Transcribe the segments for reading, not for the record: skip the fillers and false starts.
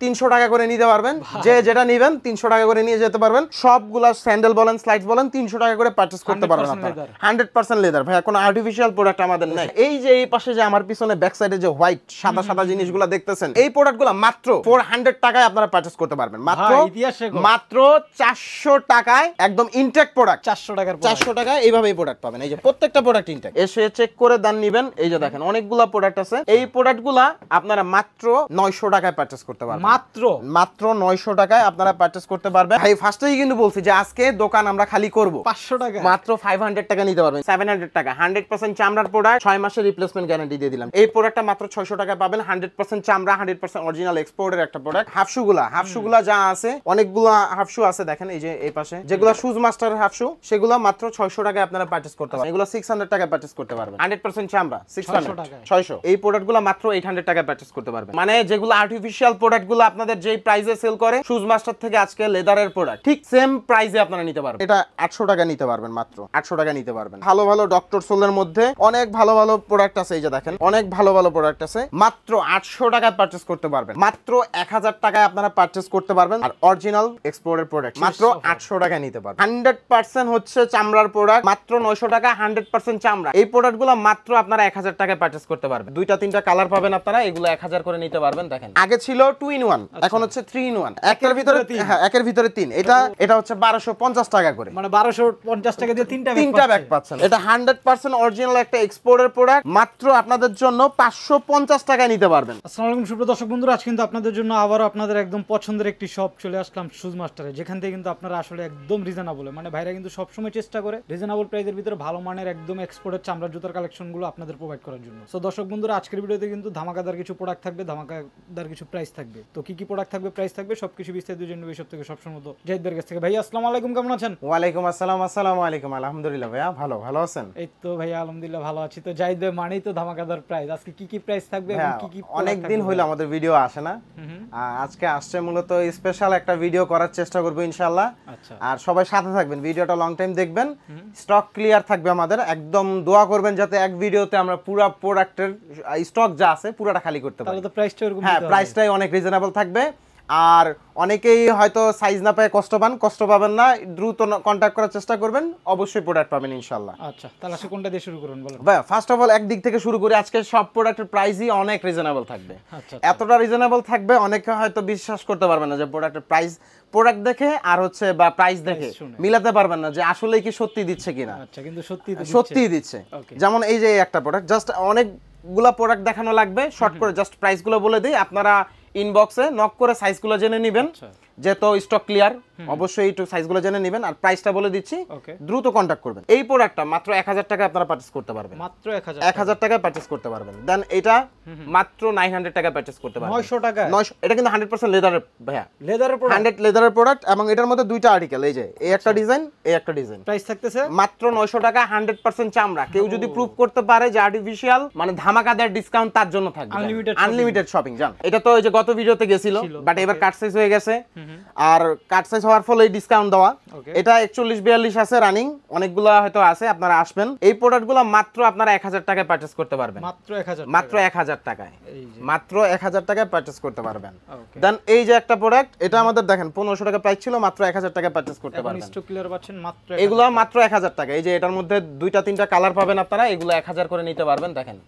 300 টাকা করে নিতে পারবেন, যে যেটা নেবেন 300 টাকা করে নিয়ে যেতে পারবেন। সবগুলা স্যান্ডেল বলেন স্লাইডস বলেন 300 টাকা করে পারচেজ করতে পারবেন আপনারা। 100% লেদার ভাই, কোনো আর্টিফিশিয়াল প্রোডাক্ট আমাদের নাই। এই যে এই পাশে যে আমার পিছনে ব্যাক সাইডে যে হোয়াইট সাদা সাদা জিনিসগুলো দেখতেছেন, এই প্রোডাক্টগুলো মাত্র 400 টাকায় আপনারা পারচেজ করতে পারবেন। মাত্র 400 টাকায় একদম ইনটেক প্রোডাক্ট। 400 টাকায় এইভাবে এই প্রোডাক্ট পাবেন। এই যে প্রত্যেকটা প্রোডাক্ট ইনটেক, এসে চেক করে দান নেবেন। এই যে দেখেন অনেকগুলা প্রোডাক্ট আছে, এই প্রোডাক্টগুলা আপনারা মাত্র 900 টাকায় পারচেজ করতে পারবেন। মাত্র 900 টাকায় আপনারা পারচেজ করতে পারবেন। ভাই ফার্স্টেই কিন্তু বলছি যে আজকে দোকান আমরা খালি করব 500 টাকা, মাত্র 500 টাকা নিতে পারবেন। 700 টাকা 100% চামড়ার প্রোডাক্ট, 6 মাসের রিপ্লেসমেন্ট গ্যারান্টি দিয়ে দিলাম। এই প্রোডাক্টটা মাত্র 600 টাকায় পাবেন। 100% চামড়া, 100% অরিজিনাল এক্সপোর্টের একটা প্রোডাক্ট। হাফশুগুলা যা আছে, অনেকগুলা হাফশু আছে দেখেন এই যে এই পাশে যেগুলো শুজ মাস্টার হাফশু, সেগুলো মাত্র 600 টাকায় আপনারা পারচেজ করতে পারবেন। এগুলো 600 টাকায় পারচেজ করতে পারবেন। 100% চামড়া 600। এই প্রোডাক্টগুলো মাত্র 800 টাকায় পারচেজ করতে পারবেন। মানে যেগুলো আর্টিফিশিয়াল প্রোডাক্টগুলো আপনাদের যেই প্রাইসে সেল করে শুজ মাস্টার থেকে আজকে লেদারের প্রোডাক্ট ঠিক সেম প্রাইসে আপনারা নিতে পারবেন। এটা 800 টাকা নিতে পারবেন, মাত্র 800 টাকা নিতে পারবেন। ভালো ভালো ডক্টর সোলের মধ্যে অনেক ভালো ভালো প্রোডাক্ট আছে। এই যে দেখেন অনেক ভালো ভালো প্রোডাক্ট আছে, মাত্র 800 টাকায় পারচেজ করতে পারবেন। মাত্র 1000 টাকায় আপনারা পারচেজ করতে পারবেন। আর অরিজিনাল এক্সপোর্টের প্রোডাক্ট মাত্র 800 টাকায় নিতে পারবেন। 100% হচ্ছে চামড়ার প্রোডাক্ট, মাত্র 900 টাকা। 100% চামড়া। এই প্রোডাক্টগুলো মাত্র আপনারা 1000 টাকায় পারচেজ করতে পারবেন। দুইটা তিনটা কালার পাবেন আপনারা, এগুলো 1000 করে নিতে পারবেন। দেখেন আগে ছিল 2 in 1, এখন হচ্ছে 3 in 1, একের ভিতরে 3। এটা হচ্ছে 1250 টাকা করে, মানে 1250 টাকা দিয়ে তিনটা ব্যাগ পাচ্ছেন। এটা 100% অরিজিনাল একটা এক্সপোর্টের প্রোডাক্ট, মাত্র আপনাদের জন্য 550 টাকায় নিতে পারবেন। আসসালামু আলাইকুম সুপ্রিয় দর্শক বন্ধুরা, আজ কিন্তু আপনাদের জন্য আবারো আপনাদের একদম পছন্দের একটি শপ চলে আসলাম, শুজ মাস্টারে, যেখান থেকে কিন্তু আপনারা আসলে একদম রিজনেবল, মানে ভাইরা কিন্তু সবসময় চেষ্টা করে রিজনেবল প্রাইসের ভিতরে ভালো মানের একদম এক্সপোর্টের চামড়ার জুতার কালেকশনগুলো আপনাদের প্রোভাইড করার জন্য। সো দর্শক বন্ধুরা, আজকের ভিডিওতে কিন্তু ধামাকাদার কিছু প্রোডাক্ট থাকবে, ধামাকাদার কিছু প্রাইস থাকবে। তো কি কি প্রোডাক্ট থাকবে, প্রাইস থাকবে, সবকিছু বিস্তারিত জানবো এই সব থেকে সবসময় মতো জাহিদের কাছ থেকে। ভাই আসসালামু আলাইকুম, কেমন আছেন? ওয়ালাইকুম আসসালাম। আসসালামু আলাইকুম। আলহামদুলিল্লাহ ভাইয়া, ভালো আছেন? এই তো ভাইয়া আলহামদুলিল্লাহ ভালো আছি। তো জাহিদ ভাই মানেই তো ধামাকাদার প্রাইস। আজকে কি কি প্রাইস থাকবে এবং কি কি অনেক দিন হইলো আমাদের ভিডিও আসে না, আজকে আসছে মূলত স্পেশাল একটা ভিডিও করার চেষ্টা করব ইনশাআল্লাহ। আর সবাই সাথে থাকবেন, ভিডিওটা লং টাইম দেখবেন। স্টক ক্লিয়ার থাকবে আমাদের, একদম দোয়া করবেন যাতে এক ভিডিওতে আমরা পুরো প্রোডাক্টের স্টক যা আছে পুরোটা খালি করতে পারি। তাহলে তো প্রাইসটা এরকম, হ্যাঁ প্রাইসটাই অনেক রিজনেবল থাকবে। আর অনেকেই হয়তো সাইজ না পায় কষ্ট পাবেন না, দ্রুত কন্টাক্ট করার চেষ্টা করবেন, অবশ্যই প্রোডাক্ট পাবেন ইনশাআল্লাহ। আচ্ছা তাহলে আসলে কোনটা দিয়ে শুরু করুন বলেন? ভাই ফার্স্ট অফ অল একদিক থেকে শুরু করি। আজকে সব প্রোডাক্টের প্রাইসই অনেক রিজনেবল থাকবে। এতটা রিজনেবল থাকবে অনেকে হয়তো বিশ্বাস করতে পারবেন না যে প্রোডাক্টের প্রাইস, প্রোডাক্ট দেখে আর হচ্ছে বা প্রাইস দেখে মিলাতে পারবেন না যে আসলে কি সত্যি দিচ্ছে কিনা। আচ্ছা কিন্তু সত্যি দিচ্ছে। যেমন এই যে একটা প্রোডাক্ট, জাস্ট অনেকগুলা প্রোডাক্ট দেখানো লাগবে, শর্ট করে জাস্ট প্রাইসগুলো বলে দিই, আপনারা ইনবক্সে নক করে সাইজগুলো জেনে নেবেন। যেহেতু স্টক ক্লিয়ার, অবশ্যই একটু সাইজগুলো জেনে নেবেন। আর প্রাইসটা বলে দিচ্ছি, দ্রুত কন্টাক্ট করবেন। এই প্রোডাক্টটা মাত্র 1000 টাকা আপনারা পারচেজ করতে পারবেন। মাত্র 1000 টাকায় পারচেজ করতে পারবেন। দেন এটা মাত্র 900 টাকায় পারচেজ করতে পারবেন। 900 টাকা। এটা কিন্তু 100% লেদারের ভাইয়া, লেদারের প্রোডাক্ট, 100 লেদারের প্রোডাক্ট। এবং এটার মধ্যে দুইটা আর্টিকেল, এই যে এই একটা ডিজাইন, এই একটা ডিজাইন। প্রাইস থাকতেছে মাত্র 900 টাকা, 100% চামড়া। কেউ যদি প্রুফ করতে পারে যে আর্টিফিশিয়াল, মানে ধামাকাদার ডিসকাউন্ট তার জন্য থাকবে। আনলিমিটেড শপিং জান। এটা তো ওই যে গত ভিডিওতে গেছিল, বাট এবার কাট সাইজ হয়ে গেছে। আর কাট সাইজ হওয়ার ফলে ডিসকাউন্ট দেওয়া। এটা 41-42 আছে রানিং, অনেকগুলো হয়তো আছে, আপনারা আসবেন। এই প্রোডাক্টগুলো মাত্র আপনারা 1000 টাকায় পারচেজ করতে পারবেন। মাত্র 1000 টাকায়, মাত্র 1000 টাকায় পারচেজ করতে পারবেন। দেন এই যে একটা প্রোডাক্ট, এটা আমাদের দেখেন 1500 টাকা প্রাইস ছিল, মাত্র 1000 টাকায় পারচেজ করতে পারবেন। স্টক ক্লিয়ার পাচ্ছেন মাত্র, এগুলো মাত্র 1000 টাকা। এই যে এটার মধ্যে দুইটা তিনটা কালার পাবেন আপনারা, এগুলো 1000 করে নিতে পারবেন। দেখেন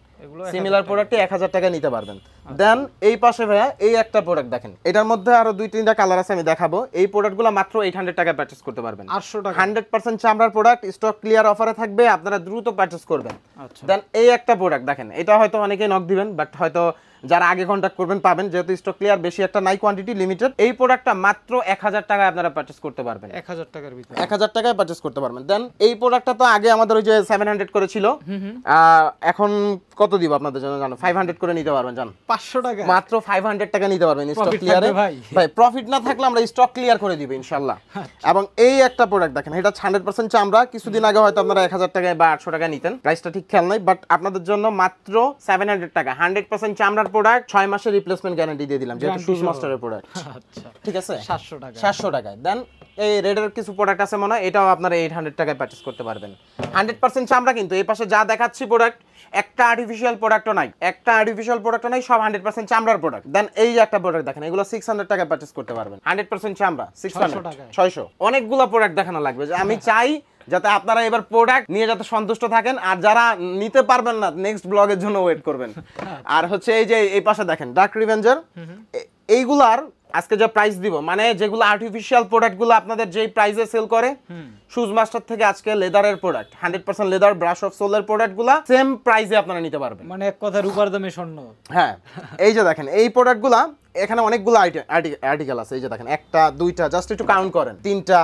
সিমিলার প্রোডাক্টে 1000 টাকা নিতে পারবেন। দেন এই পাশে ভাইয়া এই একটা প্রোডাক্ট দেখেন, এটার মধ্যে আরো দুই তিনটা কালার আছে, আমি দেখাবো। এই প্রোডাক্টগুলো মাত্র 800 টাকায় পারচেজ করতে পারবেন। 800 টাকা, 100% চামড়ার প্রোডাক্ট, স্টক ক্লিয়ার অফারে থাকবে, আপনারা দ্রুত পারচেজ করবেন। দেন এই একটা প্রোডাক্ট দেখেন, এটা হয়তো অনেকেই নক দিবেন, বাট হয়তো যারা আগে কন্টাক্ট করবেন পাবেন, যেহেতু স্টক ক্লিয়ার, বেশি একটা নাই, কোয়ান্টিটি লিমিটেড। এই প্রোডাক্টটা মাত্র 1000 টাকায় আপনারা পারচেজ করতে পারবেন। 1000 টাকার ভিতরে 1000 টাকায় পারচেজ করতে পারবেন। দেন এই প্রোডাক্টটা তো আগে আমাদের ওই যে 700 করে ছিল, এখন কত দিব আপনাদের জন্য জানো? 500 করে নিতে পারবেন জান। 500 টাকা, মাত্র 500 টাকা নিতে পারবেন স্টক ক্লিয়ারে। ভাই প্রফিট না থাকলে আমরা স্টক ক্লিয়ার করে দিব ইনশাআল্লাহ। এবং এই একটা প্রোডাক্ট দেখেন, এটা 100% চামড়া। কিছুদিন আগে হয়তো আপনারা 1000 টাকায় বা 800 টাকায় নিতেন, প্রাইসটা ঠিক খেয়াল নাই, বাট আপনাদের জন্য মাত্র 700 টাকা, 100% চামড়ার প্রোডাক্ট 6 মাসের রিপ্লেসমেন্ট গ্যারান্টি দিয়ে দিলাম, যেটা শুজ মাস্টারের প্রোডাক্ট। আচ্ছা ঠিক আছে, 700 টাকায়। দেন এই রেডের কিছু প্রোডাক্ট আছে মনে হয়, এটাও আপনারা 800 টাকায় পারচেজ করতে পারবেন। 100% চামড়া, কিন্তু এই পাশে যা দেখাচ্ছি প্রোডাক্ট একটা আর্টিফিশিয়াল প্রোডাক্টও নাই, সব 100% চামড়ার প্রোডাক্ট। দেন এই যে একটা প্রোডাক্ট দেখেন, এগুলো 600 টাকায় পারচেজ করতে পারবেন। 100% চামড়া 600 অনেকগুলো প্রোডাক্ট দেখানো লাগবে, যে আমি চাই যাতে আপনারা এবার প্রোডাক্ট নিয়ে যাতে সন্তুষ্ট থাকেন, আর যারা নিতে পারবেন না নেক্সট ব্লগের জন্য ওয়েট করবেন। আর হচ্ছে এই যে এই পাশে দেখেন ডার্ক রিভেঞ্জার, এইগুলার আজকে যে প্রাইস দিব, মানে যেগুলো আর্টিফিশিয়াল প্রোডাক্টগুলো আপনাদের যেই প্রাইসে সেল করে শুজ মাস্টার থেকে, আজকে লেদারের প্রোডাক্ট 100% লেদার ব্রাশ অফ সোলের প্রোডাক্টগুলো সেম প্রাইসে আপনারা নিতে পারবেন, মানে এক কথা রূপার দামে স্বর্ণ। হ্যাঁ, এই যে দেখেন এই প্রোডাক্টগুলো, এখানে অনেকগুলো আর্টিকেল আছে। এই যে দেখেন, একটা দুইটা, জাস্ট একটু কাউন্ট করেন, 3টা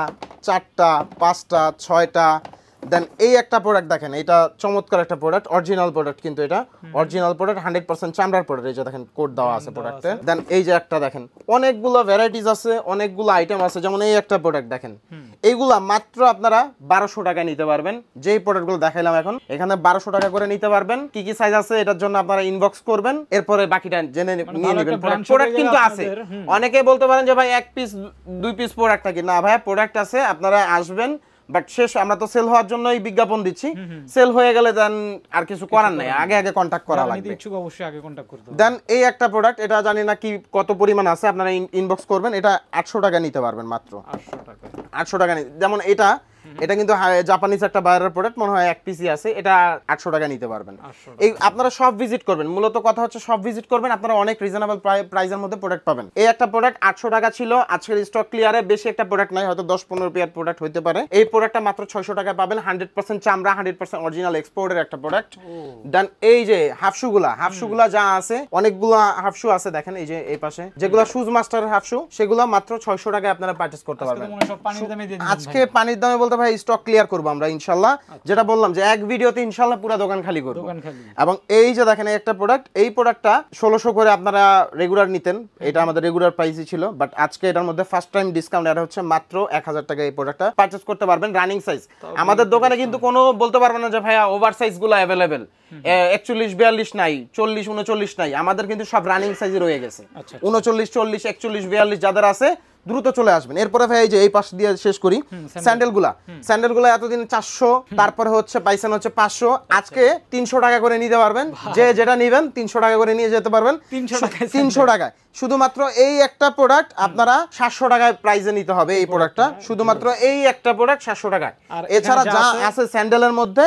4টা 5টা 6টা। দেন এই একটা প্রোডাক্ট দেখেন, এটা চমৎকার একটা প্রোডাক্ট, অরিজিনাল প্রোডাক্ট, কিন্তু এটা অরিজিনাল প্রোডাক্ট 100% চামড়ার প্রোডাক্ট। এই যে দেখেন কোড দেওয়া আছে প্রোডাক্টে। দেন এই যে একটা দেখেন, অনেকগুলো ভ্যারাইটিস আছে, অনেকগুলো আইটেম আছে। যেমন এই একটা প্রোডাক্ট দেখেন, এইগুলা মাত্র আপনারা 1200 টাকায় নিতে পারবেন। যেই প্রোডাক্টগুলো দেখাইলাম এখন, এখানে 1200 টাকা করে নিতে পারবেন। কি কি সাইজ আছে এটার জন্য আপনারা ইনবক্স করবেন, এরপরে বাকিটা জেনে নিয়ে নেবেন। প্রোডাক্ট কিন্তু আছে, অনেকে বলতে পারেন যে ভাই 1 পিস 2 পিস প্রোডাক্ট থাকে না, ভাই প্রোডাক্ট আছে, আপনারা আসবেন। বাট শেষ আমরা তো সেল হওয়ার জন্যই বিজ্ঞাপন দিচ্ছি, সেল হয়ে গেলে দেন আর কিছু করার নাই, আগে কন্টাক্ট করা লাগবে। অবশ্যই আগে কন্টাক্ট করতে হবে। দেন এই একটা প্রোডাক্ট, এটা জানি না কি কত পরিমাণ আছে, আপনারা ইনবক্স করবেন। এটা 800 টাকা নিতে পারবেন মাত্র, 800 টাকা। যেমন এটা কিন্তু জাপানিজ একটা বায়ারের প্রোডাক্ট, মনে হয় 1 পিসি আছে, এটা 800 টাকা নিতে পারবেন। এই আপনারা সব ভিজিট করবেন, মূলত কথা হচ্ছে সব ভিজিট করবেন, আপনারা অনেক রিজনেবল প্রাইসের মধ্যে প্রোডাক্ট পাবেন। এই একটা প্রোডাক্ট 800 টাকা ছিল, আজকের স্টক ক্লিয়ারে বেশি একটা প্রোডাক্ট নাই, হয়তো 10-15 পিয়ার প্রোডাক্ট হতে পারে। এই প্রোডাক্টটা মাত্র 600 টাকায় পাবেন, 100% চামড়া, 100% অরিজিনাল এক্সপোর্টের একটা প্রোডাক্ট। দেন এই যে হাফশুগুলা যা আছে, অনেকগুলো হাফশু আছে দেখেন, এই যে এই পাশে যেগুলো শুজ মাস্টারের হাফশু, সেগুলো মাত্র 600 টাকায় আপনারা পারচেজ করতে পারবেন। আজকে পানির দামে বলতে ভাই স্টক ক্লিয়ার করব আমরা ইনশাআল্লাহ, যেটা বললাম যে এক ভিডিওতে ইনশাআল্লাহ পুরো দোকান খালি করব। এবং এই যে দেখেন একটা প্রোডাক্ট, এই প্রোডাক্টটা 1600 করে আপনারা রেগুলার নিতেন, এটা আমাদের রেগুলার প্রাইসই ছিল, বাট আজকে এটার মধ্যে ফার্স্ট টাইম ডিসকাউন্ট এটা হচ্ছে মাত্র 1000 টাকায় এই প্রোডাক্টটা পারচেজ করতে পারবেন। রানিং সাইজ আমাদের দোকানে কিন্তু কোনো বলতে পারবেন না যে ভাইয়া ওভার সাইজ গুলো अवेलेबल 41-42 নাই, 40-39 নাই, আমাদের কিন্তু সব রানিং সাইজে রয়ে গেছে। 39-40-41-42 যাদের আছে দ্রুত চলে আসবেন। এরপরে ভাই এই যে এই পাশ দিয়ে শেষ করি, স্যান্ডেলগুলা এতদিন 400, তারপরে হচ্ছে পাইছেন হচ্ছে 500, আজকে 300 টাকা করে নিতে পারবেন। যে যেটা নেবেন 300 টাকা করে নিয়ে যেতে পারবেন, 300 টাকায়। শুধুমাত্র এই একটা প্রোডাক্ট আপনারা 700 টাকায় প্রাইসে নিতে হবে। এই প্রোডাক্টটা শুধুমাত্র এই একটা প্রোডাক্ট 700 টাকায়। এছাড়া যা আছে স্যান্ডেলের মধ্যে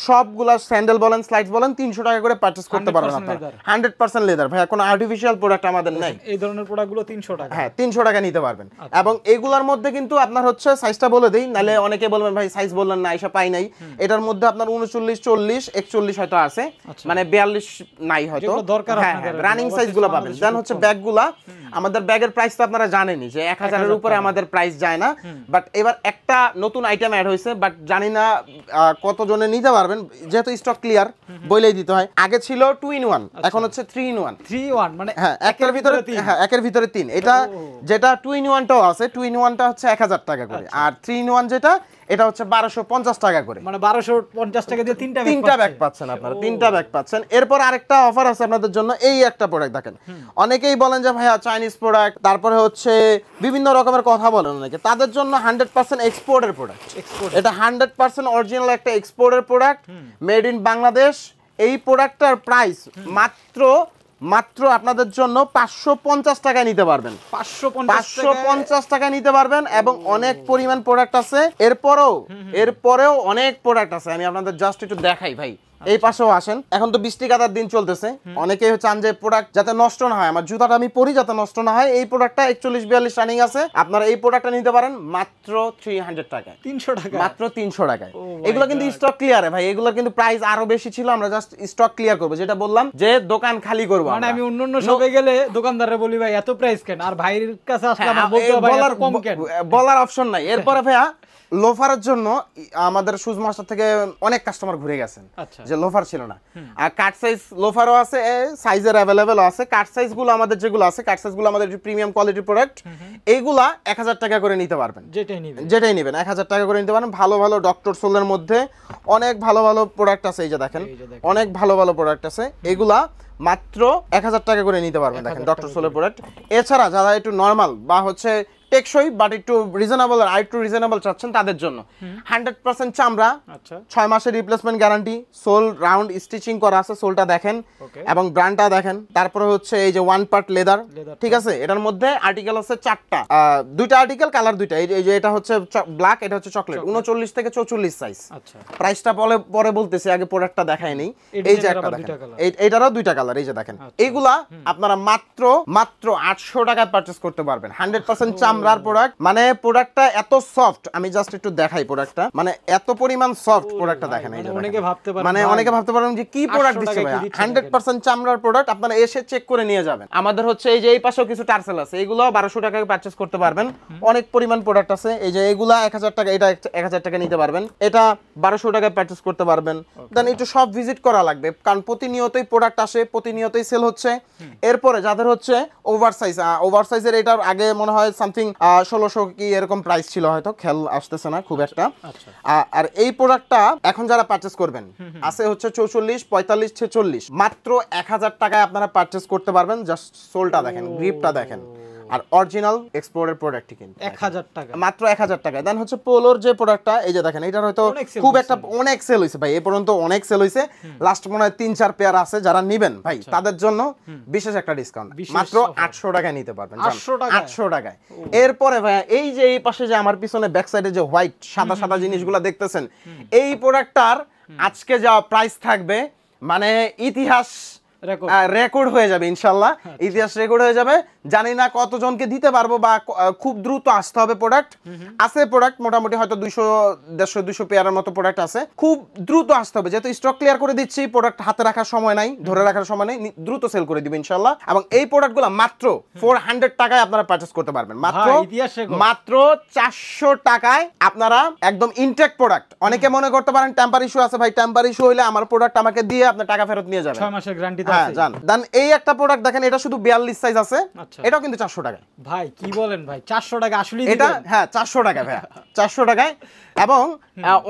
সবগুলা স্যান্ডেল বলেন, স্লাইডস বলেন, 300 টাকা করে পারচেজ করতে পারবেন আপনারা। 100% লেদার ভাই, কোনো আর্টিফিশিয়াল প্রোডাক্ট আমাদের নাই। এই ধরনের প্রোডাক্টগুলো 300 টাকা, হ্যাঁ 300 টাকা নিতে পারবেন। এবং এগুলার মধ্যে কিন্তু আপনার হচ্ছে সাইজটা বলে দেই, নালে অনেকে বলবেন ভাই সাইজ বললেন না, আইসা পাই নাই। এটার মধ্যে আপনার 39-40-41 হয়তো আছে, মানে 42 নাই হয়তো, রানিং সাইজগুলো পাবেন। দেন হচ্ছে ব্যাগগুলা, আমাদের ব্যাগের প্রাইস তো আপনারা জানেনই যে 1000 এর উপরে আমাদের প্রাইস যায় না। বাট এবার একটা নতুন আইটেম অ্যাড হয়েছে, বাট জানি না কতজনে নিতে পারবেন, যেহেতু স্টক ক্লিয়ার বলেই দিতে হয়। আগে ছিল 2 in 1, এখন হচ্ছে 3 in 1, মানে হ্যাঁ একের ভিতরে 3। এটা যেটা 2 in 1 টাও আছে, 2 in 1 টা হচ্ছে 1000 টাকা করে, আর 3 in 1 যেটা এটা হচ্ছে 1250 টাকা করে, মানে 1250 টাকা দিয়ে তিনটা ব্যাগ পাচ্ছেন আপনারা, তিনটা ব্যাগ পাচ্ছেন। এরপর আরেকটা অফার আছে আপনাদের জন্য, এই একটা প্রোডাক্ট দেখেন, অনেকেই বলেন যে ভাইয়া চাইনিজ প্রোডাক্ট, তারপরে হচ্ছে বিভিন্ন রকমের কথা বলেন অনেকে, তাদের জন্য 100% এক্সপোর্টের প্রোডাক্ট। এটা 100% অরিজিনাল একটা এক্সপোর্টের প্রোডাক্ট, মেড ইন বাংলাদেশ। এই প্রোডাক্টটার প্রাইস মাত্র আপনাদের জন্য 550 টাকায় নিতে পারবেন, 550 টাকায় নিতে পারবেন। এবং অনেক পরিমাণ প্রোডাক্ট আছে, এরপরেও অনেক প্রোডাক্ট আছে, আমি আপনাদের জাস্ট একটু দেখাই ভাই। এই পাশেও আসেন, এখন তো বৃষ্টি কাদার দিন চলতেছে, অনেকেই চান যে প্রোডাক্ট যাতে নষ্ট না হয়, আমার জুতাটা আমি পরি যাতে নষ্ট না হয়। এই প্রোডাক্টটা 41-42 রানিং আছে, আপনারা এই প্রোডাক্টটা নিতে পারেন মাত্র 300 টাকায়, 300 টাকা, মাত্র 300 টাকায়। এগুলো কিন্তু স্টক ক্লিয়ারে ভাই, এগুলোর কিন্তু প্রাইস আরো বেশি ছিল, আমরা জাস্ট স্টক ক্লিয়ার করব, যেটা বললাম যে দোকান খালি করব। মানে আমি অন্যান্য শপে গেলে দোকানদাররা বলি ভাই এত প্রাইস কেন, আর ভাইয়ের কাছে আসলে আমার বলতে ভাই এত কম কেন, বলার অপশন নাই। এরপরে ভাইয়া লোফারের জন্য আমাদের শুজ মাস্টার থেকে অনেক কাস্টমার ঘুরে গেছেন, যে লোফার ছিল না। আর কাট সাইজ লোফারও আছে, সাইজের অ্যাভেলেবেল আছে। কাট সাইজ গুলো আমাদের যেগুলো আছে, কাট সাইজ গুলো আমাদের প্রিমিয়াম কোয়ালিটির প্রোডাক্ট, এইগুলা 1000 টাকা করে নিতে পারবেন। যেটাই নেবেন 1000 টাকা করে নিতে পারেন। ভালো ভালো ডক্টর সোলের মধ্যে অনেক ভালো ভালো প্রোডাক্ট আছে, এই যে দেখেন অনেক ভালো ভালো প্রোডাক্ট আছে, এগুলা মাত্র 1000 টাকা করে নিতে পারবেন। দেখেন ডক্টর সোলের প্রোডাক্ট। এছাড়া যারা একটু নরমাল বা হচ্ছে টেকসই বাট একটু রিজনেবল আর একটু রিজনেবল চাচ্ছেন তাদের জন্য 100% চামড়া, 6 মাসের replacement guarantee, sole round stitching করা আছে, সোলটা দেখেন এবং ব্র্যান্ডটা দেখেন। তারপরে হচ্ছে এই যে 1 পার্ট লেদার, ঠিক আছে। এটার মধ্যে আর্টিকেল আছে 4টা, দুইটা আর্টিকেল, কালার দুইটা। এই যে এটা হচ্ছে ব্ল্যাক, এটা হচ্ছে চকলেট, 39 থেকে 44 সাইজ। প্রাইসটা পরে বলতেছি, আগে প্রোডাক্টটা দেখাই নেই। এই যে একটা দেখেন, এইটারও দুইটা কালার, এই যে দেখেন। এইগুলা আপনারা মাত্র 800 টাকায় পারচেজ করতে পারবেন। 100% চামড়ার প্রোডাক্ট, মানে প্রোডাক্টটা এত সফট, আমি জাস্ট একটু দেখাই প্রোডাক্টটা, মানে এত পরিমাণ সফট প্রোডাক্টটা দেখেন। এই যে অনেকে ভাবতে পারেন যে কি প্রোডাক্ট দিচ্ছে ভাই, 100% চামড়ার প্রোডাক্ট, আপনারা এসে চেক করে নিয়ে যাবেন। আমাদের হচ্ছে এই যে এই পাশেও কিছু টার্সেল আছে, এগুলো 1200 টাকায় পারচেজ করতে পারবেন। অনেক পরিমাণ প্রোডাক্ট আছে, এই যে এগুলা 1000 টাকা, এটা 1000 টাকা নিতে পারবেন, এটা 1200 টাকায় পারচেজ করতে পারবেন। দেন একটু সব ভিজিট করা লাগবে, কারণ প্রতিনিয়তই প্রোডাক্ট আসে, প্রতিনিয়তই সেল হচ্ছে। এরপরে যাদের হচ্ছে ওভার সাইজের, এটার আগে মনে হয় সামথিং 1600 কি এরকম প্রাইস ছিল, হয়তো খেয়াল আসতেছে না খুব একটা। আর এই প্রোডাক্টটা এখন যারা পারচেজ করবেন আছে হচ্ছে 44, 45, 46, মাত্র 1000 টাকায় আপনারা পারচেজ করতে পারবেন। জাস্ট সোলটা দেখেন, গ্রিপটা দেখেন, আর অরিজিনাল এক্সপোর্টের প্রোডাক্ট কিন্তু 1000 টাকা, মাত্র 1000 টাকা। দেন হচ্ছে পোলোর যে প্রোডাক্টটা, এই যে দেখেন, এটার হয়তো খুব একটা অনেক সেল হইছে ভাই, এই পর্যন্ত অনেক সেল হইছে। লাস্ট মনে হয় 3-4 পেয়ার আছে, যারা নেবেন ভাই তাদের জন্য বিশেষ একটা ডিসকাউন্ট, মাত্র 800 টাকায় নিতে পারবেন। 800 টাকায়। এরপরে ভাই এই যে এই পাশে যে আমার পিছনে ব্যাক সাইডে যে হোয়াইট সাদা সাদা জিনিসগুলো দেখতেছেন, এই প্রোডাক্টটার আজকে যা প্রাইস থাকবে, মানে ইতিহাস রেকর্ড হয়ে যাবে ইনশাল্লাহ, ইতিহাস রেকর্ড হয়ে যাবে। জানি না কতজনকে দিতে পারবো, বা খুব দ্রুত আসতে হবে। প্রোডাক্ট আছে, প্রোডাক্ট মোটামুটি হয়তো 200 পেয়ারের মতো প্রোডাক্ট আছে, খুব দ্রুত আসতে হবে, যেহেতু স্টক ক্লিয়ার করে দিচ্ছি। প্রোডাক্ট হাতে রাখার সময় নাই, ধরে রাখার সময় নাই, দ্রুত সেল করে দিব ইনশাল্লাহ। এবং এই প্রোডাক্টগুলো মাত্র 400 টাকায় আপনারা পারচেজ করতে পারবেন, মাত্র 400 টাকায় আপনারা একদম ইনটেক প্রোডাক্ট। অনেকে মনে করতে পারেন টেম্পার ইস্যু আছে, ভাই টেম্পার ইস্যু হইলে আমার প্রোডাক্ট আমাকে দিয়ে আপনার টাকা ফেরত নিয়ে যাবেন, 6 মাসের গ্যারান্টি। হ্যাঁ জান। দেন এই একটা প্রোডাক্ট দেখেন, এটা শুধু 42 সাইজ আছে, এটাও কিন্তু 400 টাকায়। ভাই কি বলেন ভাই, 400 টাকা আসলে এটা? হ্যাঁ 400 টাকা ভাই, 400 টাকায়। এবং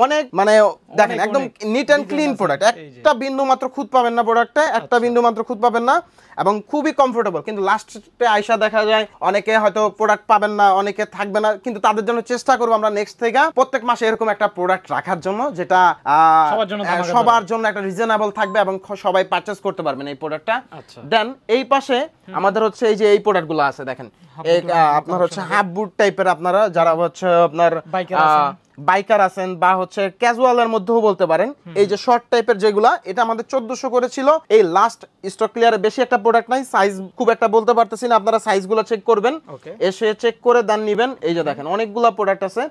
অনেক মানে দেখেন একদম নিট এন্ড ক্লিন প্রোডাক্ট, একটা বিন্দু মাত্র খুঁত পাবেন না প্রোডাক্টে, একটা বিন্দু মাত্র খুঁত পাবেন না, এবং খুবই কমফোর্টেবল। কিন্তু লাস্টে আইসা দেখা যায় অনেকে হয়তো প্রোডাক্ট পাবেন না, অনেকে থাকবে না, কিন্তু তাদের জন্য চেষ্টা করবো আমরা নেক্সট থেকে প্রত্যেক মাসে এরকম একটা প্রোডাক্ট রাখার জন্য, যেটা সবার জন্য একটা রিজনেবল থাকবে এবং সবাই পারচেজ করতে পারবেন এই প্রোডাক্টটা। দেন এই পাশে আমাদের হচ্ছে এই যে এই প্রোডাক্টগুলো আছে দেখেন, আপনার হচ্ছে হাফ বুট টাইপের, আপনারা যারা হচ্ছে আপনার বাইকার আছেন বা হচ্ছে ক্যাজুয়ালের মধ্যেও বলতে পারেন, এই যে শর্ট টাইপের যেগুলা, এটা আমাদের 1400 করেছিল। এই লাস্ট স্টক ক্লিয়ারে বেশি একটা প্রোডাক্ট নাই, সাইজ খুব একটা বলতে পারতেছি না, আপনারা সাইজগুলো চেক করবেন, এসে চেক করে দান নিবেন। এই যে দেখেন অনেকগুলা প্রোডাক্ট আছে,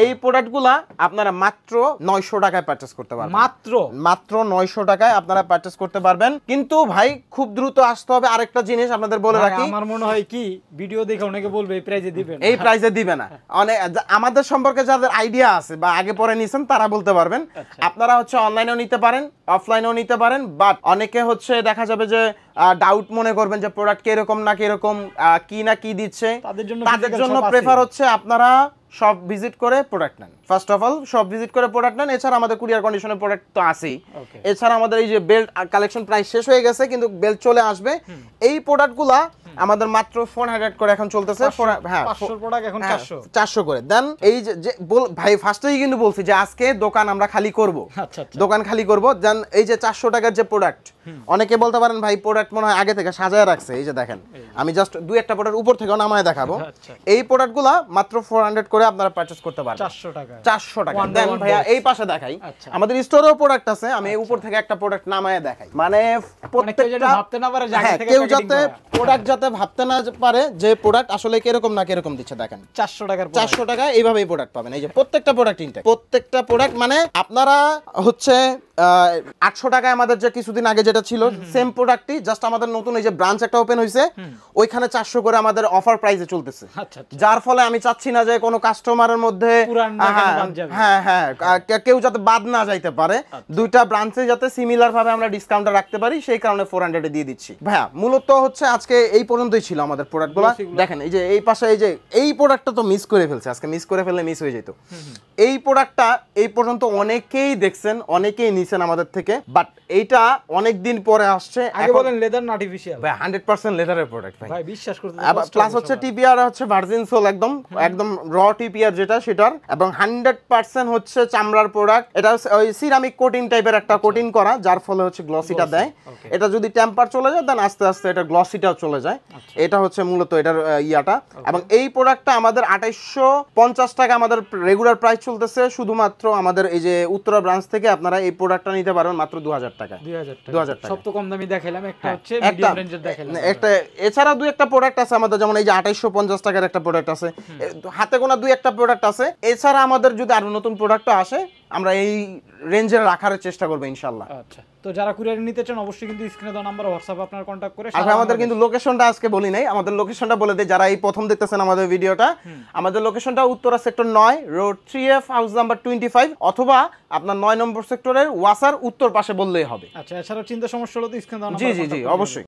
এই প্রোডাক্টগুলা আপনারা মাত্র 900 টাকায় পারচেজ করতে পারবেন, মাত্র 900 টাকায় আপনারা পারচেজ করতে পারবেন। কিন্তু ভাই খুব দ্রুত আসতে হবে। আরেকটা জিনিস আপনাদের বলে রাখি, আমার মনে হয় কি ভিডিও দেখে অনেকে বলবে এই প্রাইসে দিবেন, এই প্রাইসে দিবে না। অনেক আমাদের সম্পর্কে যাদের আইডিয়া আছে বা আগে পরে নিছেন তারা বলতে পারবেন। আপনারা হচ্ছে অনলাইনেও নিতে পারেন, অফলাইনেও নিতে পারেন, বাট অনেকে হচ্ছে দেখা যাবে যে ডাউট মনে করবেন যে প্রোডাক্ট কিরকম না কিরকম, কি না কি দিচ্ছে, তাদের জন্য প্রেফার হচ্ছে আপনারা সব ভিজিট করে প্রোডাক্ট নেন। ফার্স্ট অফ অল সব ভিজিট করে প্রোডাক্ট নেন। এছাড়া আমাদের কুরিয়ার কন্ডিশনের প্রোডাক্ট তো আছেই। এছাড়া আমাদের এই যে বেল্ট কালেকশন প্রায় শেষ হয়ে গেছে, কিন্তু বেল্ট চলে আসবে। এই প্রোডাক্টগুলা আমাদের মাত্র 400 করে এখন চলতেছে। হ্যাঁ 500 প্রোডাক্ট এখন 400 করে। দেন এই যে ভাই ফার্স্টেই কিন্তু বলছি যে আজকে দোকান আমরা খালি করব, দোকান খালি করব। দেন এই যে 400 টাকার যে প্রোডাক্ট, অনেকে বলতে পারেন ভাই প্রোডাক্ট মনে হয় আগে থেকে সাজায় রাখছে। এই যে দেখেন আমি জাস্ট দুই একটা প্রোডাক্ট উপর থেকে নামায় দেখাবো। এই প্রোডাক্টগুলা মাত্র 400 করে আপনারা পারচেজ করতে পারবেন, 400 টাকা। দেন ভাইয়া এই পাশে দেখাই, আমাদের স্টোরেও প্রোডাক্ট আছে। আমি উপর থেকে একটা প্রোডাক্ট নামায় দেখাই, মানে প্রত্যেকটা ভাবতে না পারে, কেউ যাতে প্রোডাক্ট যাতে ভাবতে না পারে যে প্রোডাক্ট আসলে কিরকম না কিরকম দিচ্ছে। দেখেন 400 টাকা এইভাবেই প্রোডাক্ট পাবেন। এই যে প্রত্যেকটা প্রোডাক্ট ইনটেক, প্রত্যেকটা প্রোডাক্ট, মানে আপনারা হচ্ছে 800 টাকায় আমাদের যে কিছুদিন আগে যেটা ছিল সেম প্রোডাক্টই, জাস্ট আমাদের নতুন এই যে ব্রাঞ্চ একটা ওপেন হয়েছে, ওইখানে 400 করে আমাদের অফার প্রাইসে চলতেছে। যার ফলে আমি চাচ্ছি না যে কোনো কাস্টমারের মধ্যে পুরানটা কেন বাদ যাবে? হ্যাঁ হ্যাঁ কেউ যাতে বাদ না যাইতে পারে, দুইটা ব্রাঞ্চে যাতে সিমিলার ভাবে আমরা ডিসকাউন্টটা রাখতে পারি, সেই কারণে 400 এ দিয়ে দিচ্ছি ভাইয়া। মূলত হচ্ছে আজকে এই পর্যন্তই ছিল আমাদের প্রোডাক্টগুলো। দেখেন এই যে এই পাশে এই যে এই প্রোডাক্টটা তো মিস করে ফেলছে, আজকে মিস করে ফেললে মিস হয়ে যেত। এই প্রোডাক্টটা এই পর্যন্ত অনেকেই দেখছেন, অনেকেই নিছেন আমাদের থেকে, বাট এইটা অনেক দিন পরে আসছে। আগে বলেন লেদার না আর্টিফিশিয়াল? ভাই 100% লেদারের প্রোডাক্ট ভাই, ভাই বিশ্বাস করতে প্লাস হচ্ছে টিপিআর হচ্ছে ভার্জিন সোল, একদম একদম র টিপিআর যেটা সেটার, এবং 100% হচ্ছে চামড়ার প্রোডাক্ট। এটা ওই সিরামিক কোটিং টাইপের একটা কোটিং করা, যার ফলে হচ্ছে গ্লসিটা দেয়। এটা যদি টেম্পার চলে যায় দেন আস্তে আস্তে এটা গ্লসিটাও চলে যায়। এটা হচ্ছে মূলত এটার ইয়াটা। এবং এই প্রোডাক্টটা আমাদের 2850 টাকা আমাদের রেগুলার প্রাইস চলতেছে। শুধুমাত্র আমাদের এই যে উত্তরা ব্রাঞ্চ থেকে আপনারা এই প্রোডাক্টটা নিতে পারবেন মাত্র 2000 টাকা। 2000 টাকা সব তো কম দামি দেখাইলাম, একটা হচ্ছে মিডিয়াম রেঞ্জের দেখাইলাম একটা। এছাড়া দুই একটা প্রোডাক্ট আছে আমাদের, যেমন এই যে 2850 টাকার একটা প্রোডাক্ট আছে, হাতে গোনা দুই একটা প্রোডাক্ট আছে। এছাড়া আমাদের যদি আরো নতুন প্রোডাক্ট আসে আমরা এই রেঞ্জে রাখার চেষ্টা করব ইনশাআল্লাহ। আচ্ছা, তো যারা কুরিয়ার নিতে চান অবশ্যই কিন্তু স্ক্রিনে দেওয়া নাম্বার হোয়াটসঅ্যাপে আপনারা কন্টাক্ট করে। আর আমাদের কিন্তু লোকেশনটা আজকে বলি নাই, আমাদের লোকেশনটা বলে দেই যারা এই প্রথম দেখতেছেন আমাদের ভিডিওটা। আমাদের লোকেশনটা Uttara sector 9 road 3F house number 25, অথবা আপনার 9 নম্বর সেক্টরের ওয়াসার উত্তর পাশে বললেই হবে। আচ্ছা, এছাড়া চিন্তা সমস্যা হলে তো স্ক্রিনে দেওয়া জি নাম্বার। জি জি অবশ্যই।